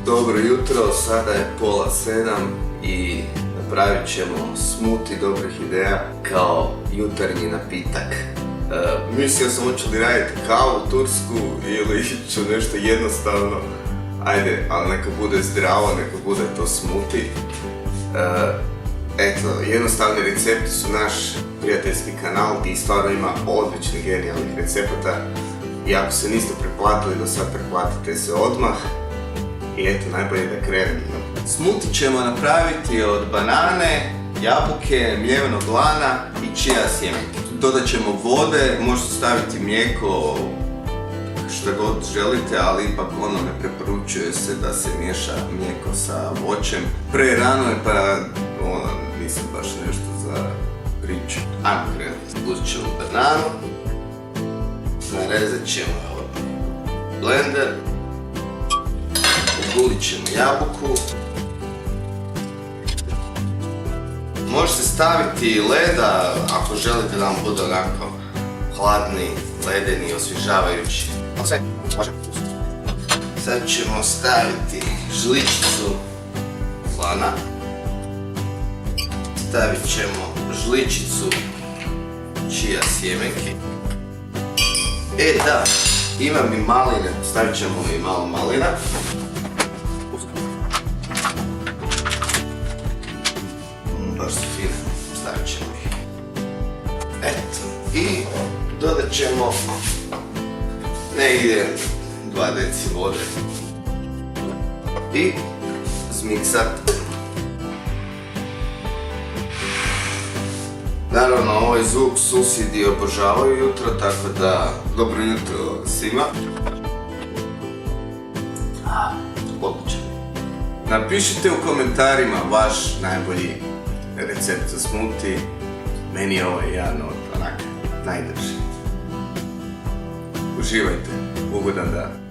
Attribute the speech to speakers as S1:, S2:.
S1: Dobro jutro, sada je 6:30 i napravit ćemo smoothie dobrih ideja kao jutarnji napitak. Mislio sam hoću li raditi kavu tursku ili ću nešto jednostavno. Ajde, ali neka bude zdravo, neka bude to smoothie. Eto, jednostavni recepti su naš prijateljski kanal gdje stvarno ima odličnih genijalnih recepata. I ako se niste pretplatili do sad, pretplatite se odmah. I eto, najbolje da krenemo. Smoothie ćemo napraviti od banane, jabuke, mljevenog lana i chia sjemenke. Dodat ćemo vode, možete staviti mlijeko, što god želite, ali ipak ne preporučuje se da se miješa mlijeko sa voćem. Prerano je pa nisam baš nešto za priču. Ajmo krenuti. Uzet ćemo bananu, narezat ćemo blender, ugulit ćemo jabuku. Možete staviti leda ako želite da vam bude onako hladni, ledeni, osvježavajući. Sad ćemo staviti žličicu lana. Stavit ćemo žličicu chia sjemenki. Da, imam i maline, stavit ćemo i malo malina. Baš su fine, stavit ćemo ih. Eto, i dodat ćemo negdje 2 deci vode. I zmiksat. Naravno, ovaj zvuk susjedi obožavaju jutro, tako da dobro jutro svima. Odličan. Napišite u komentarima vaš najbolji recept za smoothie. Meni je ovaj jedan od onak najdrži. Uživajte, ugodan dan.